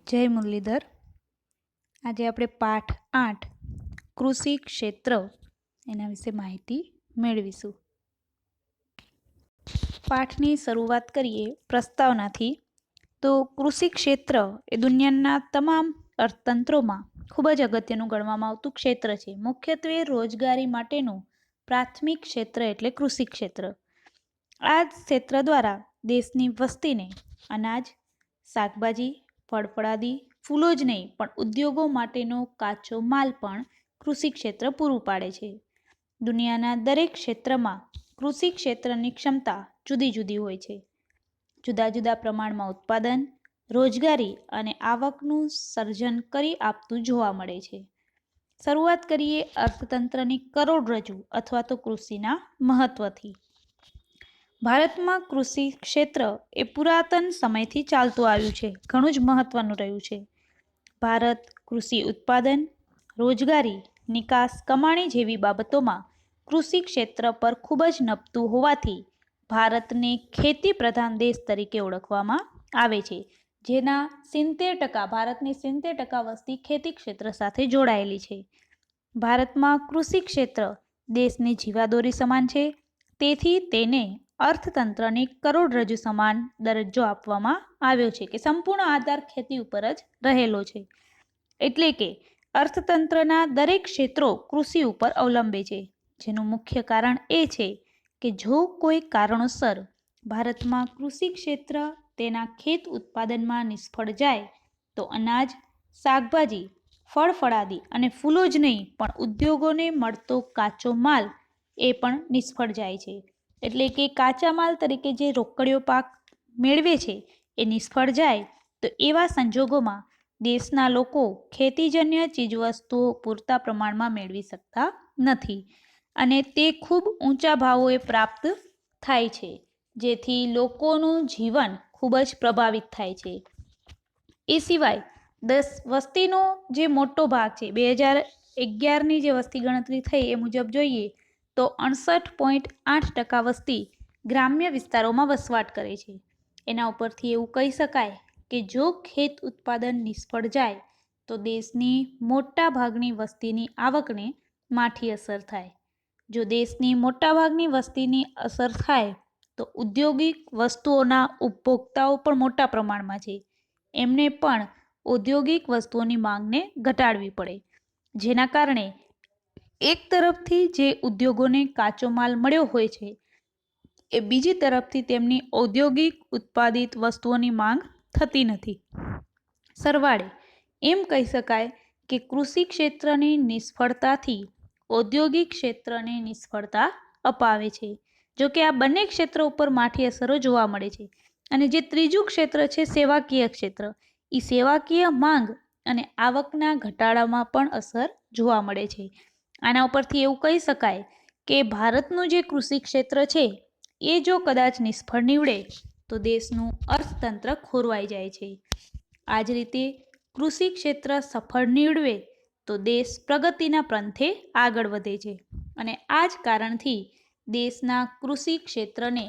જય મુરલીધર. આજે આપણે પાઠ 8 કૃષિ ક્ષેત્ર એના વિશે માહિતી મેળવીશું. પાઠની શરૂઆત કરીએ પ્રસ્તાવનાથી. તો કૃષિ ક્ષેત્ર એ દુનિયાના તમામ અર્થતંત્રોમાં ખૂબ જ અગત્યનું ગણવામાં આવતું ક્ષેત્ર છે. મુખ્યત્વે રોજગારી માટેનું પ્રાથમિક ક્ષેત્ર એટલે કૃષિ ક્ષેત્ર. આ ક્ષેત્ર દ્વારા દેશની વસ્તીને અનાજ, શાકભાજી, ફળફળાદી, ફૂલો જ નહીં પણ ઉદ્યોગો માટેનો કાચો માલ પણ કૃષિ ક્ષેત્ર પૂરું પાડે છે. દુનિયાના દરેક ક્ષેત્રમાં કૃષિ ક્ષેત્રની ક્ષમતા જુદી જુદી હોય છે. જુદા જુદા પ્રમાણમાં ઉત્પાદન, રોજગારી અને આવકનું સર્જન કરી આપતું જોવા મળે છે. શરૂઆત કરીએ અર્થતંત્રની કરોડરજ્જુ અથવા તો કૃષિના મહત્વથી. ભારતમાં કૃષિ ક્ષેત્ર એ પુરાતન સમયથી ચાલતું આવ્યું છે. ઘણું જ મહત્વનું રહ્યું છે. ભારત કૃષિ ઉત્પાદન, રોજગારી, નિકાસ, કમાણી જેવી બાબતોમાં કૃષિ ક્ષેત્ર પર ખૂબ જ નભતું હોવાથી ભારતને ખેતી પ્રધાન દેશ તરીકે ઓળખવામાં આવે છે. જેના 70% ભારતની 70% વસ્તી ખેતી ક્ષેત્ર સાથે જોડાયેલી છે. ભારતમાં કૃષિ ક્ષેત્ર દેશની જીવાદોરી સમાન છે. તેથી તેને અર્થતંત્રની કરોડરજ્જુ સમાન દરજ્જો આપવામાં આવ્યો છે કે સંપૂર્ણ આધાર ખેતી ઉપર જ રહેલો છે. એટલે કે અર્થતંત્રના દરેક ક્ષેત્રો કૃષિ ઉપર અવલંબે છે. જેનું મુખ્ય કારણ એ છે કે જો કોઈ કારણોસર ભારતમાં કૃષિ ક્ષેત્ર તેના ખેત ઉત્પાદનમાં નિષ્ફળ જાય તો અનાજ, શાકભાજી, ફળફળાદી અને ફૂલો જ નહીં પણ ઉદ્યોગોને મળતો કાચો માલ એ પણ નિષ્ફળ જાય છે. એટલે કે કાચા માલ તરીકે જે રોકડિયો પાક મેળવે છે એ નિષ્ફળ જાય તો એવા સંજોગોમાં દેશના લોકો ખેતીજન્ય ચીજવસ્તુઓ પૂરતા પ્રમાણમાં મેળવી શકતા નથી અને તે ખૂબ ઊંચા ભાવોએ પ્રાપ્ત થાય છે. જેથી લોકોનું જીવન ખૂબ જ પ્રભાવિત થાય છે. એ સિવાય વસ્તીનો જે મોટો ભાગ છે, 2011ની જે વસ્તી ગણતરી થઈ એ મુજબ જોઈએ તો 68.8% વસ્તી ગ્રામ્ય વિસ્તારોમાં વસવાટ કરે છે. એના ઉપરથી એવું કહી શકાય કે જો ખેત ઉત્પાદન નિષ્ફળ જાય તો દેશની મોટા ભાગની વસ્તીની આવકને માઠી અસર થાય. જો દેશની મોટાભાગની વસ્તીની અસર થાય તો ઔદ્યોગિક વસ્તુઓના ઉપભોક્તાઓ પણ મોટા પ્રમાણમાં છે. એમને પણ ઔદ્યોગિક વસ્તુઓની માંગને ઘટાડવી પડે. જેના કારણે એક તરફથી જે ઉદ્યોગોને કાચો માલ મળ્યો હોય છે એ બીજી તરફથી તેમની ઔદ્યોગિક ઉત્પાદિત વસ્તુઓની માંગ થતી નથી. સરવાળે એમ કહી શકાય કે કૃષિ ક્ષેત્રની નિષ્ફળતાથી ઔદ્યોગિક ક્ષેત્રને નિષ્ફળતા અપાવે છે. જો કે આ બંને ક્ષેત્રો ઉપર માઠી અસરો જોવા મળે છે. અને જે ત્રીજું ક્ષેત્ર છે સેવાકીય ક્ષેત્ર, એ સેવાકીય માંગ અને આવકના ઘટાડામાં પણ અસર જોવા મળે છે. આના ઉપરથી એવું કહી શકાય કે ભારતનું જે કૃષિ ક્ષેત્ર છે એ જો કદાચ નિષ્ફળ નીવડે તો દેશનું અર્થતંત્ર ખોરવાઈ જાય છે. આ જ રીતે કૃષિ ક્ષેત્ર સફળ નીવડે તો દેશ પ્રગતિના પંથે આગળ વધે છે. અને આ જ કારણથી દેશના કૃષિ ક્ષેત્રને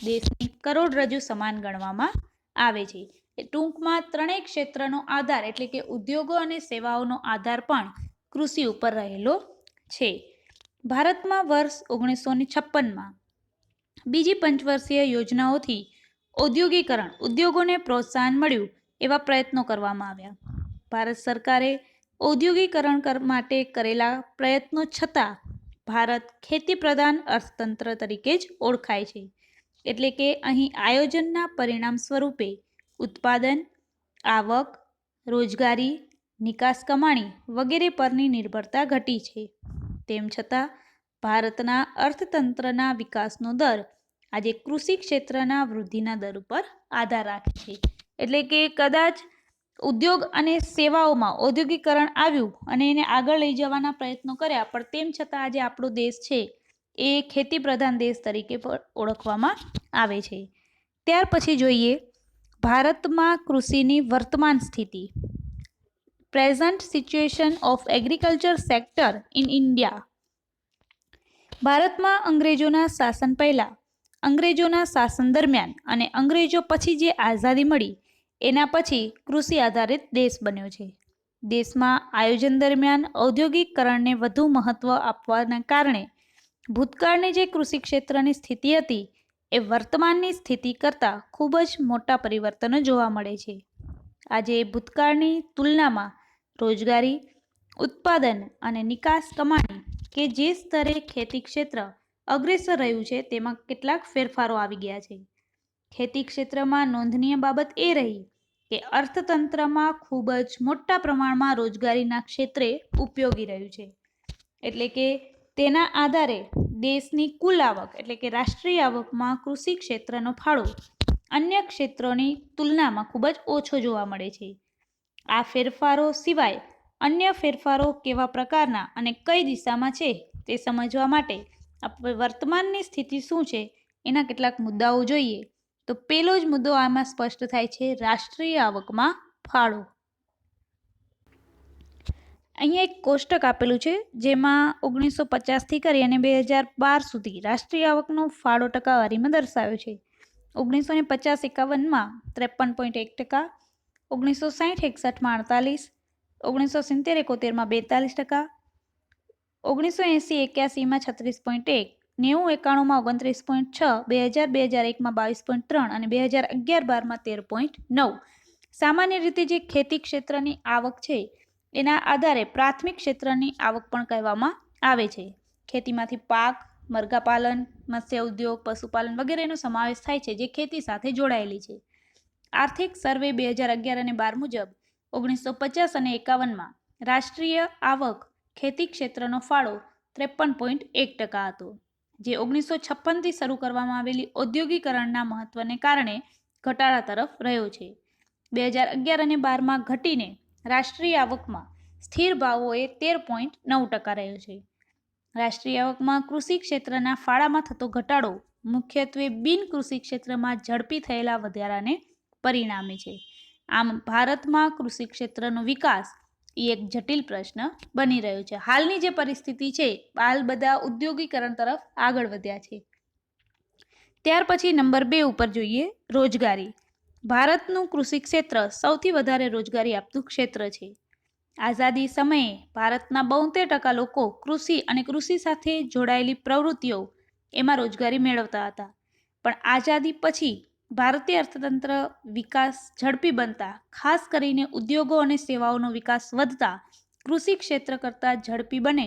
દેશની કરોડરજ્જુ સમાન ગણવામાં આવે છે. એ ટૂંકમાં ત્રણેય ક્ષેત્રનો આધાર એટલે કે ઉદ્યોગો અને સેવાઓનો આધાર પણ કૃષિ ઉપર રહેલો છે. ભારતમાં વર્ષ 1956માં બીજી પંચવર્ષીય યોજનાઓથી ઔદ્યોગિકરણ, ઉદ્યોગોને પ્રોત્સાહન મળ્યું એવા પ્રયત્નો કરવામાં આવ્યા. ભારત સરકારે ઔદ્યોગિકરણ માટે કરેલા પ્રયત્નો છતાં ભારત ખેતી પ્રધાન અર્થતંત્ર તરીકે જ ઓળખાય છે. એટલે કે અહીં આયોજનના પરિણામ સ્વરૂપે ઉત્પાદન, આવક, રોજગારી, નિકાસ, કમાણી વગેરે પરની નિર્ભરતા ઘટી છે. તેમ છતાં ભારતના અર્થતંત્રના વિકાસનો દર આજે કૃષિ ક્ષેત્રના વૃદ્ધિના દર ઉપર આધાર રાખે છે. એટલે કે કદાચ ઉદ્યોગ અને સેવાઓમાં ઔદ્યોગિકરણ આવ્યું અને એને આગળ લઈ જવાના પ્રયત્નો કર્યા પણ તેમ છતાં આજે આપણો દેશ છે એ ખેતી પ્રધાન દેશ તરીકે પણ ઓળખવામાં આવે છે. ત્યાર પછી જોઈએ ભારતમાં કૃષિની વર્તમાન સ્થિતિ. Present situation of agriculture sector in India. ભારતમાં અંગ્રેજોના શાસન પહેલાં, અંગ્રેજોના શાસન દરમિયાન અને અંગ્રેજો પછી જે આઝાદી મળી એના પછી કૃષિ આધારિત દેશ બન્યો છે. દેશમાં આયોજન દરમિયાન ઔદ્યોગિકરણને વધુ મહત્વ આપવાના કારણે ભૂતકાળની જે કૃષિ ક્ષેત્રની સ્થિતિ હતી એ વર્તમાનની સ્થિતિ કરતાં ખૂબ જ મોટા પરિવર્તનો જોવા મળે છે. આજે ભૂતકાળની તુલનામાં રોજગારી, ઉત્પાદન અને નિકાસ કમાણી કે જે સ્તરે ખેતી ક્ષેત્ર અગ્રેસર રહ્યું છે તેમાં કેટલાક ફેરફારો આવી ગયા છે. ખેતી ક્ષેત્રમાં નોંધનીય બાબત એ રહી કે અર્થતંત્રમાં ખૂબ જ મોટા પ્રમાણમાં રોજગારીના ક્ષેત્રે ઉપયોગી રહ્યું છે. એટલે કે તેના આધારે દેશની કુલ આવક એટલે કે રાષ્ટ્રીય આવકમાં કૃષિ ક્ષેત્રનો ફાળો અન્ય ક્ષેત્રોની તુલનામાં ખૂબ જ ઓછો જોવા મળે છે. આ ફેરફારો સિવાય અન્ય ફેરફારો કેવા પ્રકારના અને કઈ દિશામાં છે તે સમજવા માટે આપણે વર્તમાનની સ્થિતિ શું છે એના કેટલાક મુદ્દાઓ જોઈએ. તો પહેલો જ મુદ્દો આમાં સ્પષ્ટ થાય છે, રાષ્ટ્રીય આવકમાં ફાળો. અહીંયા એક કોષ્ટક આપેલું છે જેમાં 1950થી કરી અને 2012 સુધી રાષ્ટ્રીય આવકનો ફાળો ટકાવારીમાં દર્શાવ્યો છે. 1950-51માં 53.1%, 1960-61માં 48%, 1970-71માં 42%, 1980-81માં 36.1%, 90-91માં 29.6%, 2000-2001માં 22.3% અને 2011-12માં 13.9%. સામાન્ય રીતે જે ખેતી ક્ષેત્રની આવક છે એના આધારે પ્રાથમિક ક્ષેત્રની આવક પણ કહેવામાં આવે છે. ખેતીમાંથી પાક, મરઘાપાલન, મત્સ્ય ઉદ્યોગ, પશુપાલન વગેરેનો સમાવેશ થાય છે જે ખેતી સાથે જોડાયેલી છે. આર્થિક સર્વે 2011 અને 12 મુજબ 1950 અને 51માં રાષ્ટ્રીય આવક ખેતી ક્ષેત્રનો ફાળો 53.1% હતો, જે 1956થી શરૂ કરવામાં આવેલી ઔદ્યોગિકરણના મહત્વને કારણે ઘટાડા તરફ રહ્યો છે. 2011 અને 12માં ઘટીને રાષ્ટ્રીય આવકમાં સ્થિર ભાવોએ 13.9% રહ્યો છે. રાષ્ટ્રીય આવકમાં કૃષિ ક્ષેત્રના ફાળામાં થતો ઘટાડો મુખ્યત્વે બિન કૃષિ ક્ષેત્રમાં ઝડપી થયેલા વધારાને પરિણામે છે. આમ ભારતમાં કૃષિ ક્ષેત્રનો વિકાસ એ એક જટિલ પ્રશ્ન બની રહ્યો છે. હાલની જે પરિસ્થિતિ છે, હાલ બધા ઉદ્યોગીકરણ તરફ આગળ વધ્યા છે. ત્યાર પછી નંબર 2 ઉપર જોઈએ રોજગારી. ભારતનું કૃષિ ક્ષેત્ર સૌથી વધારે રોજગારી આપતું ક્ષેત્ર છે. આઝાદી સમયે ભારતના 72% લોકો કૃષિ અને કૃષિ સાથે જોડાયેલી પ્રવૃત્તિઓ એમાં રોજગારી મેળવતા હતા. પણ આઝાદી પછી ભારતીય અર્થતંત્ર વિકાસ ઝડપી બનતા, ખાસ કરીને ઉદ્યોગો અને સેવાઓનો વિકાસ વધતા કૃષિ ક્ષેત્ર કરતાં ઝડપી બને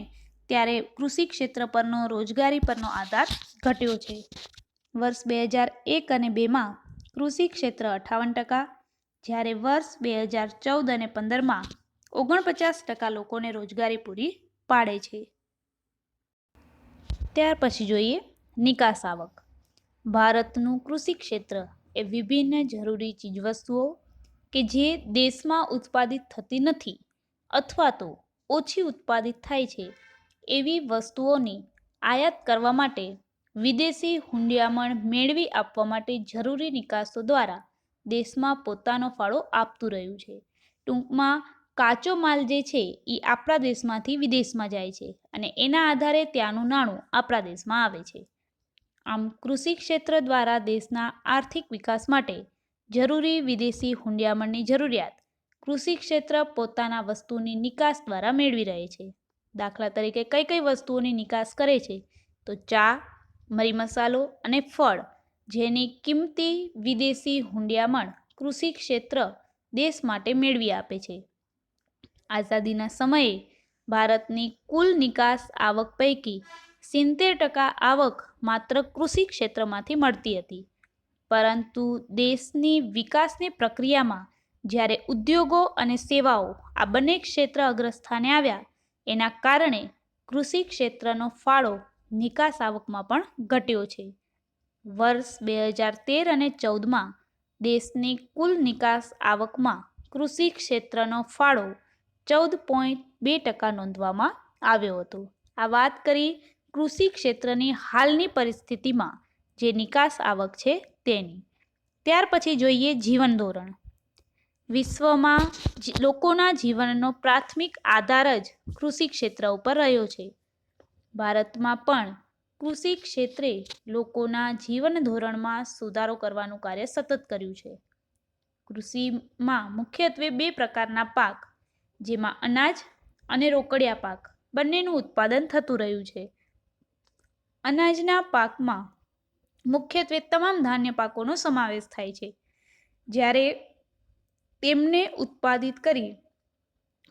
ત્યારે કૃષિ ક્ષેત્ર પરનો રોજગારી પરનો આધાર ઘટ્યો છે. વર્ષ 2001 અને 2માં કૃષિ ક્ષેત્ર 58%, જ્યારે વર્ષ 2014 અને 15માં 49% લોકોને રોજગારી પૂરી પાડે છે. ત્યાર પછી જોઈએ નિકાસ આવક. ભારતનું કૃષિ ક્ષેત્ર એ વિભિન્ન જરૂરી ચીજવસ્તુઓ કે જે દેશમાં ઉત્પાદિત થતી નથી અથવા તો ઓછી ઉત્પાદિત થાય છે એવી વસ્તુઓની આયાત કરવા માટે વિદેશી હુંડિયામણ મેળવી આપવા માટે જરૂરી નિકાસો દ્વારા દેશમાં પોતાનો ફાળો આપતું રહ્યું છે. ટૂંકમાં કાચો માલ જે છે એ આપણા દેશમાંથી વિદેશમાં જાય છે અને એના આધારે ત્યાંનું નાણું આપણા દેશમાં આવે છે. આમ કૃષિ ક્ષેત્ર દ્વારા દેશના આર્થિક વિકાસ માટે જરૂરી વિદેશી હુંડિયામણની જરૂરિયાત કૃષિ ક્ષેત્ર પોતાના વસ્તુની નિકાસ દ્વારા મેળવી રહે છે. દાખલા તરીકે કઈ કઈ વસ્તુઓની નિકાસ કરે છે તો ચા, મરી મસાલો અને ફળ, જેની કિંમતી વિદેશી હુંડિયામણ કૃષિ ક્ષેત્ર દેશ માટે મેળવી આપે છે. આઝાદીના સમયે ભારતની કુલ નિકાસ આવક પૈકી 70% આવક માત્ર કૃષિ ક્ષેત્રમાંથી મળતી હતી. પરંતુ દેશની વિકાસની પ્રક્રિયામાં જ્યારે ઉદ્યોગો અને સેવાઓ આ બંને ક્ષેત્ર અગ્રસ્થાને આવ્યા એના કારણે કૃષિ ક્ષેત્રનો ફાળો નિકાસ આવકમાં પણ ઘટ્યો છે. વર્ષ 2013 અને 14માં દેશની કુલ નિકાસ આવકમાં કૃષિ ક્ષેત્રનો ફાળો 14.2% નોંધવામાં આવ્યો હતો. આ વાત કરી કૃષિ ક્ષેત્રની હાલની પરિસ્થિતિમાં જે નિકાસ આવક છે તેની. ત્યાર પછી જોઈએ જીવન ધોરણ. વિશ્વમાં લોકોના જીવનનો પ્રાથમિક આધાર જ કૃષિ ક્ષેત્ર ઉપર રહ્યો છે. ભારતમાં પણ કૃષિ ક્ષેત્રે લોકોના જીવન ધોરણમાં સુધારો કરવાનું કાર્ય સતત કર્યું છે. કૃષિમાં મુખ્યત્વે બે પ્રકારના પાક, જેમાં અનાજ અને રોકડિયા પાક બંનેનું ઉત્પાદન થતું રહ્યું છે. અનાજના પાકમાં મુખ્યત્વે તમામ ધાન્ય પાકોનો સમાવેશ થાય છે, જ્યારે તેમને ઉત્પાદિત કરી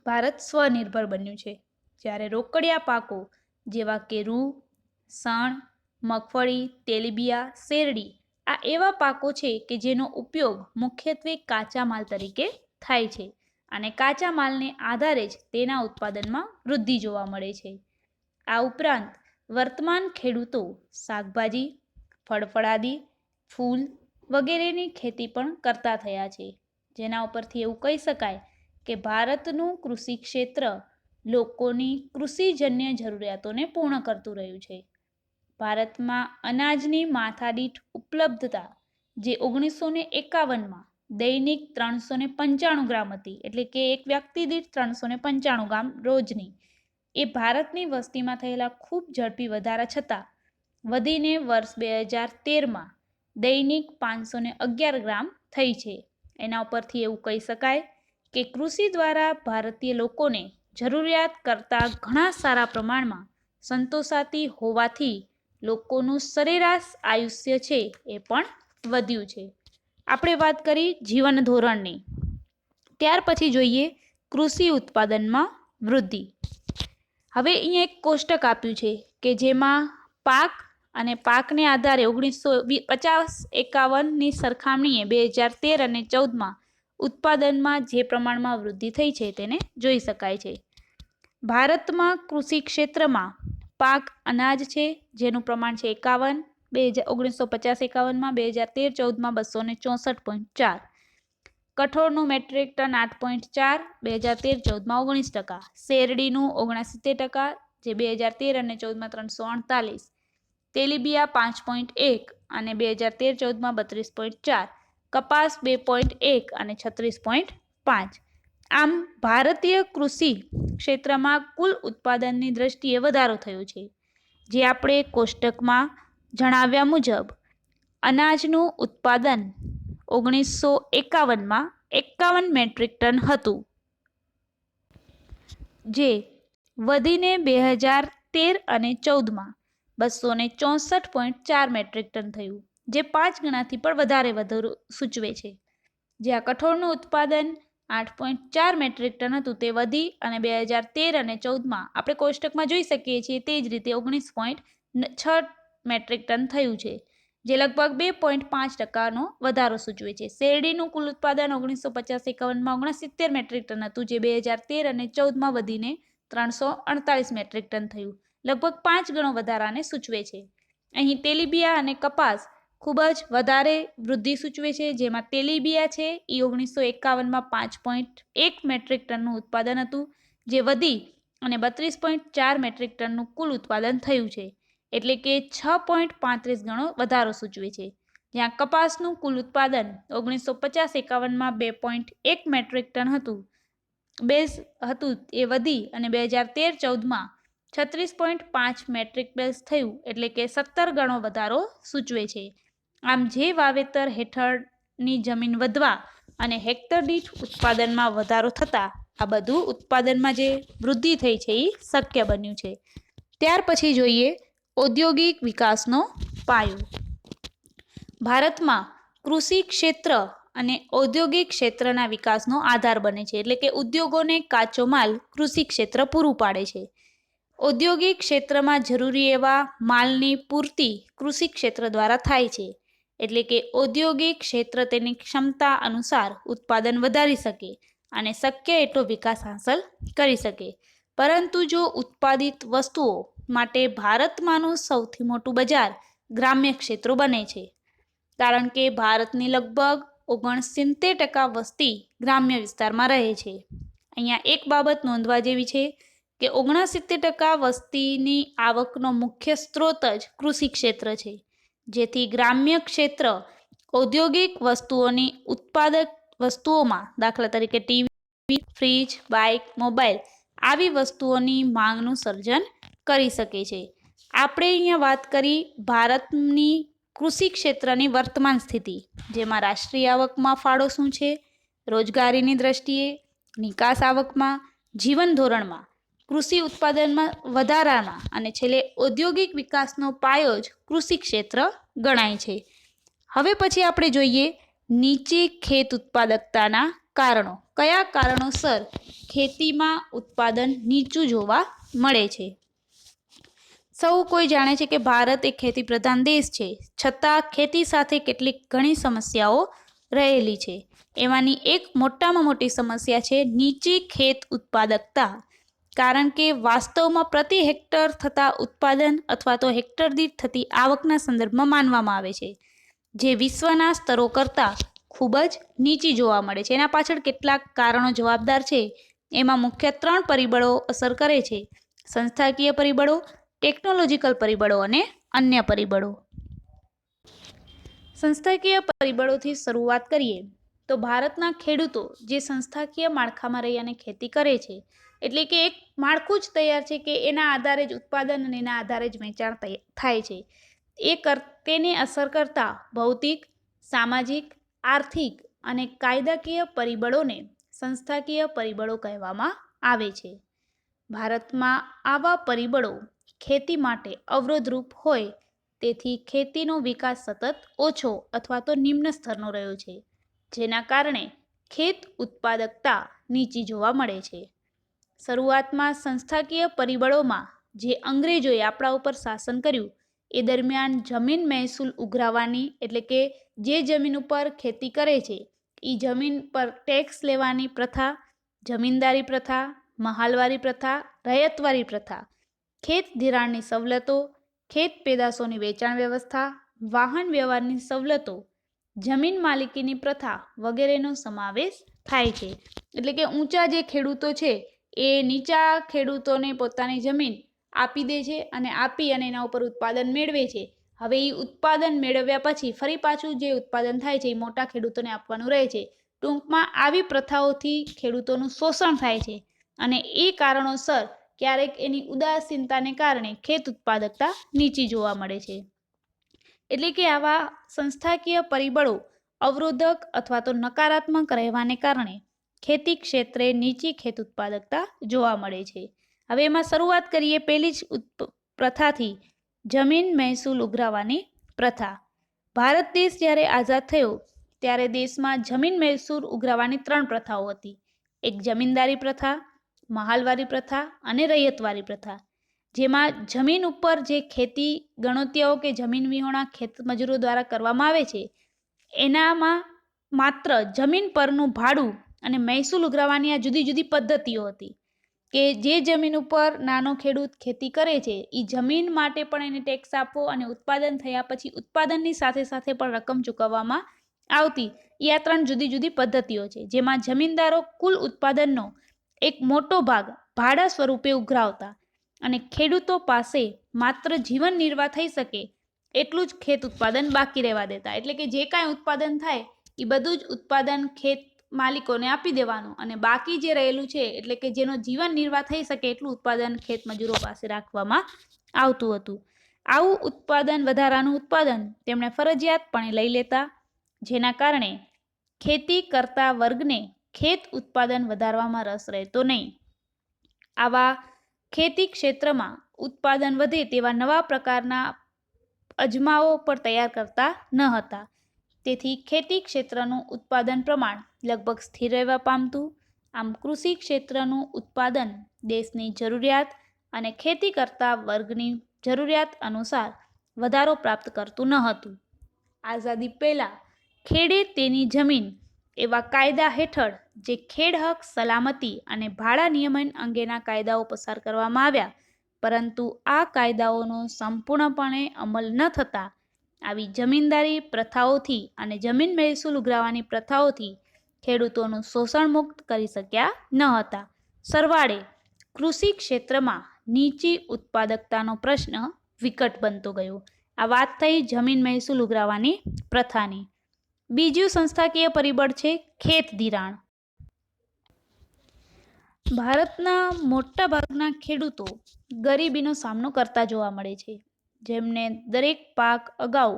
ભારત સ્વનિર્ભર બન્યું છે. જ્યારે રોકડિયા પાકો જેવા કે રૂ, શણ, મગફળી, તેલીબિયા, શેરડી આ એવા પાકો છે કે જેનો ઉપયોગ મુખ્યત્વે કાચા માલ તરીકે થાય છે અને કાચા માલને આધારે જ તેના ઉત્પાદનમાં વૃદ્ધિ જોવા મળે છે. આ ઉપરાંત વર્તમાન ખેડૂતો શાકભાજી, ફળફળાદી, ફૂલ વગેરેની ખેતી પણ કરતા થયા છે, જેના ઉપરથી એવું કહી શકાય કે ભારતનું કૃષિ ક્ષેત્ર લોકોની કૃષિજન્ય જરૂરિયાતોને પૂર્ણ કરતું રહ્યું છે. ભારતમાં અનાજની માથાદીઠ ઉપલબ્ધતા જે 1951માં દૈનિક 395 ગ્રામ હતી, એટલે કે એક વ્યક્તિ દીઠ 395 ગ્રામ રોજની, એ ભારતની વસ્તીમાં થયેલા ખૂબ ઝડપી વધારા છતાં વધીને વર્ષ 2013માં દૈનિક 511 ગ્રામ થઈ છે. એના ઉપરથી એવું કહી શકાય કે કૃષિ દ્વારા ભારતીય લોકોને જરૂરિયાત કરતાં ઘણા સારા પ્રમાણમાં સંતોષાતી હોવાથી લોકોનું સરેરાશ આયુષ્ય છે એ પણ વધ્યું છે. આપણે વાત કરી જીવન ધોરણની, ત્યાર પછી જોઈએ કૃષિ ઉત્પાદનમાં વૃદ્ધિ. હવે અહીંયા એક કોષ્ટક આપ્યું છે કે જેમાં પાક અને પાકને આધારે 1950-51ની સરખામણીએ 2013 અને 2014માં ઉત્પાદનમાં જે પ્રમાણમાં વૃદ્ધિ થઈ છે તેને જોઈ શકાય છે. ભારતમાં કૃષિ ક્ષેત્રમાં પાક અનાજ છે જેનું પ્રમાણ છે 51, 1950-51માં, 2013-14માં 264.4, કઠોળનું મેટ્રિક ટન 8.4, 2013-14માં 19%, શેરડીનું 69%, જે 2013 અને 14માં 348, તેલીબિયા 5.1 અને 2013-14માં 32.4, કપાસ 2.1 અને 36.5. આમ ભારતીય કૃષિ ક્ષેત્રમાં કુલ ઉત્પાદનની દ્રષ્ટિએ વધારો થયો છે, જે આપણે કોષ્ટકમાં જણાવ્યા મુજબ અનાજનું ઉત્પાદન 1951માં 51 મેટ્રિક ટન હતું, જે વધીને 2013 અને 14માં 264.4 મેટ્રિક ટન થયું, જે 5 ગણાથી પણ વધારો સૂચવે છે. જ્યાં કઠોળનું ઉત્પાદન 8.4 મેટ્રિક ટન હતું તે વધી અને 2013 અને 14માં આપણે કોષ્ટકમાં જોઈ શકીએ છીએ તે જ રીતે 19.6 મેટ્રિક ટન થયું છે, જે લગભગ 2.5%નો વધારો સૂચવે છે. શેરડીનું કુલ ઉત્પાદન 1950-51માં 69 મેટ્રિક ટન હતું, જે 2013 અને 14માં વધીને 348 મેટ્રિક ટન થયું, લગભગ 5 ગણો વધારાને સૂચવે છે. અહીં તેલીબિયા અને કપાસ ખૂબ જ વધારે વૃદ્ધિ સૂચવે છે, જેમાં તેલીબિયા છે એ 1951માં 5.1 મેટ્રિક ટનનું ઉત્પાદન હતું, જે વધી અને 32.4 મેટ્રિક ટનનું કુલ ઉત્પાદન થયું છે, એટલે કે 6.35 ગણો વધારો સૂચવે છે. જ્યાં કપાસનું કુલ ઉત્પાદન 1950-51માં 2.1 મેટ્રિક ટન હતું એ વધી અને 2013-14માં 36.5 મેટ્રિક ટન થયું, એટલે કે 17 ગણો વધારો સૂચવે છે. આમ જે વાવેતર હેઠળની જમીન વધવા અને હેક્ટર દીઠ ઉત્પાદનમાં વધારો થતાં આ બધું ઉત્પાદનમાં જે વૃદ્ધિ થઈ છે એ શક્ય બન્યું છે. ત્યાર પછી જોઈએ ઔદ્યોગિક વિકાસનો પાયો. ભારતમાં કૃષિ ક્ષેત્ર અને ઔદ્યોગિક ક્ષેત્રના વિકાસનો આધાર બને છે, એટલે કે ઉદ્યોગોને કાચો માલ કૃષિ ક્ષેત્ર પૂરું પાડે છે. ઔદ્યોગિક ક્ષેત્રમાં જરૂરી એવા માલની પૂર્તિ કૃષિ ક્ષેત્ર દ્વારા થાય છે, એટલે કે ઔદ્યોગિક ક્ષેત્ર તેની ક્ષમતા અનુસાર ઉત્પાદન વધારી શકે અને શક્ય એટલો વિકાસ હાંસલ કરી શકે. પરંતુ જો ઉત્પાદિત વસ્તુઓ માટે ભારતમાંનું સૌથી મોટું બજાર ગ્રામ્ય ક્ષેત્રો બને છે, કારણ કે ભારતની લગભગ 69% વસ્તી ગ્રામ્ય વિસ્તારમાં રહે છે. અહીંયા એક બાબત નોંધવા જેવી છે કે 69% વસ્તીની આવકનો મુખ્ય સ્ત્રોત જ કૃષિ ક્ષેત્ર છે, જેથી ગ્રામ્ય ક્ષેત્ર ઔદ્યોગિક વસ્તુઓની ઉત્પાદક વસ્તુઓમાં, દાખલા તરીકે ટીવી, ફ્રીજ, બાઇક, મોબાઈલ આવી વસ્તુઓની માંગનું સર્જન કરી શકે છે. આપણે અહીંયા વાત કરી ભારતની કૃષિ ક્ષેત્રની વર્તમાન સ્થિતિ, જેમાં રાષ્ટ્રીય આવકમાં ફાળો શું છે, રોજગારીની દ્રષ્ટિએ, નિકાસ આવકમાં, જીવન ધોરણમાં, કૃષિ ઉત્પાદનમાં વધારામાં અને છેલ્લે ઔદ્યોગિક વિકાસનો પાયો જ કૃષિ ક્ષેત્ર ગણાય છે. હવે પછી આપણે જોઈએ નીચી ખેત ઉત્પાદકતાના કારણો. કયા કારણોસર ખેતીમાં ઉત્પાદન નીચું જોવા મળે છે? સૌ કોઈ જાણે છે કે ભારત એક ખેતી પ્રધાન દેશ છે, છતાં ખેતી સાથે કેટલીક ઘણી સમસ્યાઓ રહેલી છે. એમાંની એક મોટામાં મોટી સમસ્યા છે નીચી ખેત ઉત્પાદકતા. કારણ કે વાસ્તવમાં પ્રતિ હેક્ટર થતા ઉત્પાદન અથવા તો હેક્ટર દીઠ થતી આવકના સંદર્ભમાં માનવામાં આવે છે, જે વિશ્વના સ્તરો કરતાં ખૂબ જ નીચી જોવા મળે છે. એના પાછળ કેટલાક કારણો જવાબદાર છે. એમાં મુખ્ય 3 પરિબળો અસર કરે છે: સંસ્થાકીય પરિબળો, ટેકનોલોજીકલ પરિબળો અને અન્ય પરિબળો. સંસ્થાકીય પરિબળોથી શરૂઆત કરીએ તો ભારતના ખેડૂતો જે સંસ્થાકીય માળખામાં રહી અને ખેતી કરે છે, એટલે કે એક માળખું જ તૈયાર છે કે એના આધારે જ ઉત્પાદન અને એના આધારે જ વેચાણ થાય છે. તેને અસર કરતા ભૌતિક, સામાજિક, આર્થિક અને કાયદાકીય પરિબળોને સંસ્થાકીય પરિબળો કહેવામાં આવે છે. ભારતમાં આવા પરિબળો ખેતી માટે અવરોધરૂપ હોય, તેથી ખેતીનો વિકાસ સતત ઓછો અથવા તો નિમ્ન સ્તરનો રહ્યો છે, જેના કારણે ખેત ઉત્પાદકતા નીચી જોવા મળે છે. શરૂઆતમાં સંસ્થાકીય પરિબળોમાં જે અંગ્રેજોએ આપણા ઉપર શાસન કર્યું એ દરમિયાન જમીન મહેસૂલ ઉઘરાવવાની, એટલે કે જે જમીન ઉપર ખેતી કરે છે એ જમીન પર ટેક્સ લેવાની પ્રથા, જમીનદારી પ્રથા, મહાલવારી પ્રથા, રયતવારી પ્રથા, ખેત ધિરાણની સવલતો, ખેત પેદાશોની વેચાણ વ્યવસ્થા, વાહન વ્યવહારની સવલતો, જમીન માલિકીની પ્રથા વગેરેનો સમાવેશ થાય છે. એટલે કે ઊંચા જે ખેડૂતો છે એ નીચા ખેડૂતોને પોતાની જમીન આપી દે છે અને એના ઉપર ઉત્પાદન મેળવે છે. હવે એ ઉત્પાદન મેળવ્યા પછી ફરી પાછું જે ઉત્પાદન થાય છે એ મોટા ખેડૂતોને આપવાનું રહે છે. ટૂંકમાં આવી પ્રથાઓથી ખેડૂતોનું શોષણ થાય છે અને એ કારણોસર ક્યારેક એની ઉદાસીનતાને કારણે ખેત ઉત્પાદકતા નીચી જોવા મળે છે. એટલે કે આવા સંસ્થાકીય પરિબળો અવરોધક અથવા તો નકારાત્મક રહેવાને કારણે ખેતી ક્ષેત્રે નીચી ખેત ઉત્પાદકતા જોવા મળે છે. હવે એમાં શરૂઆત કરીએ પહેલી જ પ્રથાથી, જમીન મહેસૂલ ઉઘરાવવાની પ્રથા. ભારત દેશ જ્યારે આઝાદ થયો ત્યારે દેશમાં જમીન મહેસૂલ ઉઘરાવવાની 3 પ્રથાઓ હતી. એક જમીનદારી પ્રથા, મહાલવારી પ્રથા અને રૈયતવારી પ્રથા. જેમાં જમીન ઉપર જે ખેતી ગણોતિયાઓ કે જમીન વિહોણા ખેત મજૂરો દ્વારા કરવામાં આવે છે, એનામાં માત્ર જમીન પરનું ભાડું અને મહેસૂલ ઉઘરાવવાની આ જુદી જુદી પદ્ધતિઓ હતી કે જે જમીન ઉપર નાનો ખેડૂત ખેતી કરે છે એ જમીન માટે પણ એને ટેક્સ આપવો અને ઉત્પાદન થયા પછી ઉત્પાદનની સાથે સાથે પણ રકમ ચૂકવવામાં આવતી. એ આ 3 જુદી જુદી પદ્ધતિઓ છે, જેમાં જમીનદારો કુલ ઉત્પાદનનો એક મોટો ભાગ ભાડા સ્વરૂપે ઉઘરાવતા અને ખેડૂતો પાસે માત્ર જીવન નિર્વાહ થઈ શકે એટલું જ ખેત ઉત્પાદન બાકી રહેવા દેતા. એટલે કે જે કાંઈ ઉત્પાદન થાય એ બધું જ ઉત્પાદન ખેત માલિકોને આપી દેવાનું અને બાકી જે રહેલું છે, એટલે કે જેનો જીવન નિર્વાહ થઈ શકે એટલું ઉત્પાદન ખેત મજૂરો પાસે રાખવામાં આવતું હતું. આવું વધારાનું ઉત્પાદન તેમણે ફરજિયાતપણે લઈ લેતા, જેના કારણે ખેતી કરતા વર્ગને ખેત ઉત્પાદન વધારવામાં રસ રહેતો નહીં. આવા ખેતી ક્ષેત્રમાં ઉત્પાદન વધે તેવા નવા પ્રકારના અજમાઓ પર તૈયાર કરતા ન હતા. તેથી ખેતી ક્ષેત્રનું ઉત્પાદન પ્રમાણ લગભગ સ્થિર રહેવા પામતું. આમ કૃષિ ક્ષેત્રનું ઉત્પાદન દેશની જરૂરિયાત અને ખેતી કરતા વર્ગની જરૂરિયાત અનુસાર વધારો પ્રાપ્ત કરતું ન હતું. આઝાદી પહેલાં ખેડે તેની જમીન એવા કાયદા હેઠળ જે ખેડ હક, સલામતી અને ભાડા નિયમન અંગેના કાયદાઓ પસાર કરવામાં આવ્યા, પરંતુ આ કાયદાઓનો સંપૂર્ણપણે અમલ ન થતાં આવી જમીનદારી પ્રથાઓથી અને જમીન મહેસૂલ ઉઘરાવવાની પ્રથાઓથી ખેડૂતોનું શોષણ મુક્ત કરી શક્યા ન હતા. સરવાળે કૃષિ ક્ષેત્રમાં નીચી ઉત્પાદકતાનો પ્રશ્ન વિકટ બનતો ગયો. આ વાત થઈ જમીન મહેસૂલ ઉઘરાવવાની પ્રથાની. બીજું સંસ્થાકીય પરિબળ છે ખેત ધિરાણ. ભારતના મોટા ભાગના ખેડૂતો ગરીબીનો સામનો કરતા જોવા મળે છે, જેમને દરેક પાક અગાઉ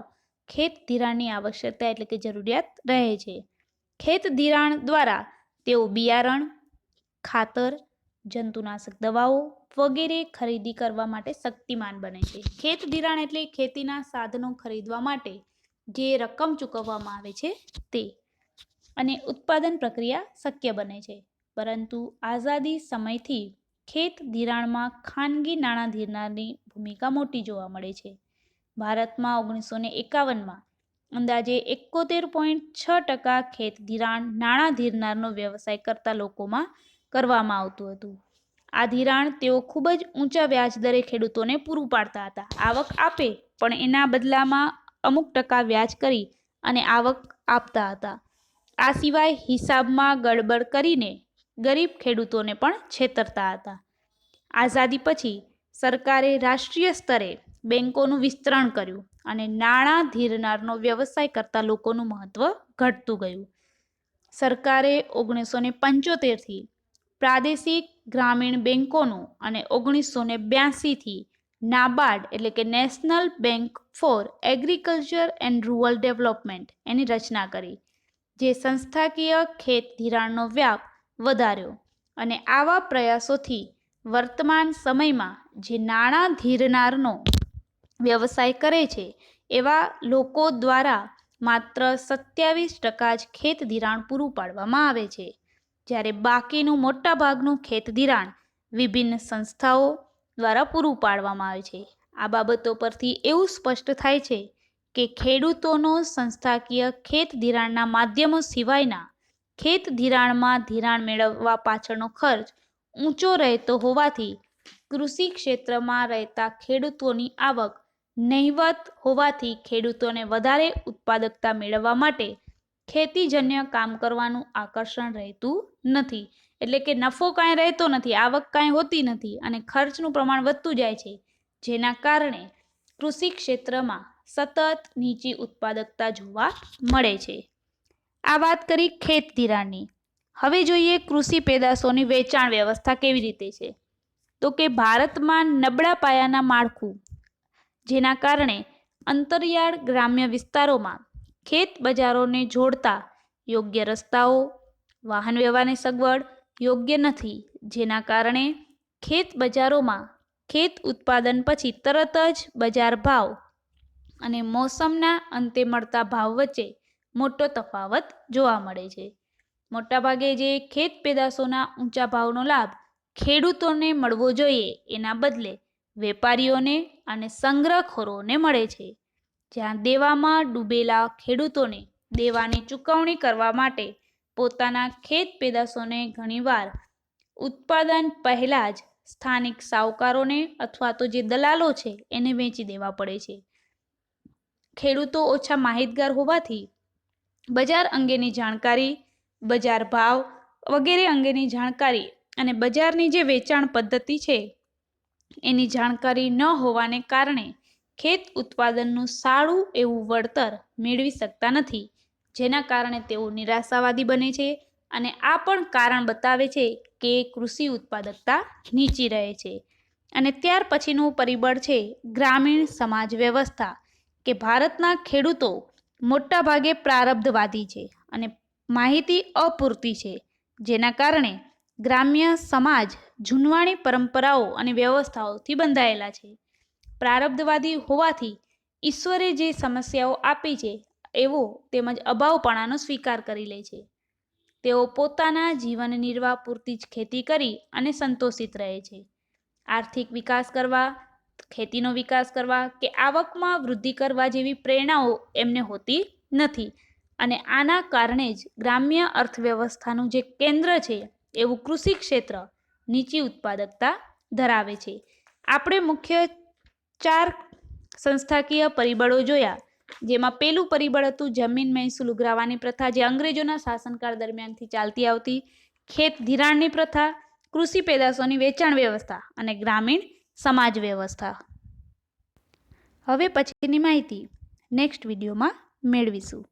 ખેત ધિરાણની આવશ્યકતા એટલે કે જરૂરિયાત રહે છે. ખેત ધિરાણ દ્વારા તેઓ બિયારણ, ખાતર, જંતુનાશક દવાઓ વગેરે ખરીદી કરવા માટે શક્તિમાન બને છે. ખેત ધિરાણ એટલે ખેતીના સાધનો ખરીદવા માટે જે રકમ ચૂકવવામાં આવે છે તે, અને ઉત્પાદન પ્રક્રિયા શક્ય બને છે. પરંતુ આઝાદી સમયથી ખેત ધિરાણમાં ખાનગી નાણાં ધીરનારની ભૂમિકા મોટી જોવા મળે છે. ભારતમાં 1951માં અંદાજે 71.6% ખેત ધિરાણ નાણાં ધીરનારનો વ્યવસાય કરતા લોકોમાં કરવામાં આવતું હતું. આ ધિરાણ તેઓ ખૂબ જ ઊંચા વ્યાજ દરે ખેડૂતોને પૂરું પાડતા હતા. આવક આપે પણ એના બદલામાં અમુક ટકા વ્યાજ કરી અને આવક આપતા હતા. આ સિવાય હિસાબમાં ગડબડ કરીને ગરીબ ખેડૂતોને પણ છેતરતા હતા. આઝાદી પછી સરકારે રાષ્ટ્રીય સ્તરે બેન્કોનું વિસ્તરણ કર્યું અને નાણાં ધીરનારનો વ્યવસાય કરતા લોકોનું મહત્વ ઘટતું ગયું. સરકારે 1975થી પ્રાદેશિક ગ્રામીણ બેન્કોનું અને 1982થી નાબાર્ડ એટલે કે national bank for agriculture and rural development એની રચના કરી, જે સંસ્થાકીય ખેત ધિરાણનો વ્યાપ વધાર્યો. અને આવા પ્રયાસોથી વર્તમાન સમયમાં જે નાણાં ધીરનારનો વ્યવસાય કરે છે એવા લોકો દ્વારા માત્ર 27% જ ખેત ધિરાણ પૂરું પાડવામાં આવે છે, જ્યારે બાકીનું મોટાભાગનું ખેત ધિરાણ વિભિન્ન સંસ્થાઓ દ્વારા પૂરું પાડવામાં આવે છે. આ બાબતો પરથી એવું સ્પષ્ટ થાય છે કે ખેડૂતોનો સંસ્થાકીય ખેત ધિરાણના માધ્યમો સિવાયના ખેત ધિરાણમાં ધિરાણ મેળવવા પાછળનો ખર્ચ ઊંચો રહેતો હોવાથી કૃષિ ક્ષેત્રમાં રહેતા ખેડૂતોની આવક નહિવત હોવાથી ખેડૂતોને વધારે ઉત્પાદકતા મેળવવા માટે ખેતીજન્ય કામ કરવાનું આકર્ષણ રહેતું નથી. એટલે કે નફો કાંઈ રહેતો નથી, આવક કાંઈ હોતી નથી અને ખર્ચનું પ્રમાણ વધતું જાય છે, જેના કારણે કૃષિ ક્ષેત્રમાં સતત નીચી ઉત્પાદકતા જોવા મળે છે. આ વાત કરી ખેત ધિરાણની. હવે જોઈએ કૃષિ પેદાશોની વેચાણ વ્યવસ્થા કેવી રીતે છે. તો કે ભારતમાં નબળા પાયાના માળખું, જેના કારણે અંતરિયાળ ગ્રામ્ય વિસ્તારોમાં ખેત બજારોને જોડતા યોગ્ય રસ્તાઓ, વાહન વ્યવહારની સગવડ યોગ્ય નથી, જેના કારણે ખેત બજારોમાં ખેત ઉત્પાદન પછી તરત જ બજાર ભાવ અને મોસમના અંતે મળતા ભાવ વચ્ચે મોટો તફાવત જોવા મળે છે. મોટાભાગે જે ખેત પેદાશોના ઊંચા ભાવનો લાભ ખેડૂતોને મળવો જોઈએ એના બદલે વેપારીઓને અને સંગ્રહખોરોને મળે છે, જ્યાં દેવામાં ડૂબેલા ખેડૂતોને દેવાની ચૂકવણી કરવા માટે પોતાના ખેત પેદાશોને ઘણીવાર ઉત્પાદન પહેલાં જ સ્થાનિક સાહુકારોને અથવા તો જે દલાલો છે એને વેચી દેવા પડે છે. ખેડૂતો ઓછા માહિતગાર હોવાથી બજાર અંગેની જાણકારી, બજાર ભાવ વગેરે અંગેની જાણકારી અને બજારની જે વેચાણ પદ્ધતિ છે એની જાણકારી ન હોવાને કારણે ખેત ઉત્પાદનનું સારું એવું વળતર મેળવી શકતા નથી, જેના કારણે તેઓ નિરાશાવાદી બને છે. અને આ પણ કારણ બતાવે છે કે કૃષિ ઉત્પાદકતા નીચી રહે છે. અને ત્યાર પછીનું પરિબળ છે ગ્રામીણ સમાજ વ્યવસ્થા, કે ભારતના ખેડૂતો મોટાભાગે પ્રારબ્ધવાદી છે અને માહિતી અપૂરતી છે, જેના કારણે ગ્રામ્ય સમાજ જૂનવાણી પરંપરાઓ અને વ્યવસ્થાઓથી બંધાયેલા છે. પ્રારબ્ધવાદી હોવાથી ઈશ્વરે જે સમસ્યાઓ આપી છે એવો તેમજ અભાવપણાનો સ્વીકાર કરી લે છે. તેઓ પોતાના જીવન નિર્વાહ પૂરતી જ ખેતી કરી અને સંતોષિત રહે છે. આર્થિક વિકાસ કરવા, ખેતીનો વિકાસ કરવા કે આવકમાં વૃદ્ધિ કરવા જેવી પ્રેરણાઓ એમને હોતી નથી. અને આના કારણે જ ગ્રામ્ય અર્થવ્યવસ્થાનું જે કેન્દ્ર છે એવું કૃષિ ક્ષેત્ર નીચી ઉત્પાદકતા ધરાવે છે. આપણે મુખ્ય 4 સંસ્થાકીય પરિબળો જોયા, જેમાં પહેલું પરિબળ હતું જમીન મહેસૂલ ઉઘરાવવાની પ્રથા, જે અંગ્રેજોના શાસનકાળ દરમિયાનથી ચાલતી આવતી, ખેત ધિરાણની પ્રથા, કૃષિ પેદાશોની વેચાણ વ્યવસ્થા અને ગ્રામીણ સમાજ વ્યવસ્થા. હવે પછીની માહિતી નેક્સ્ટ વિડીયોમાં મેળવીશું.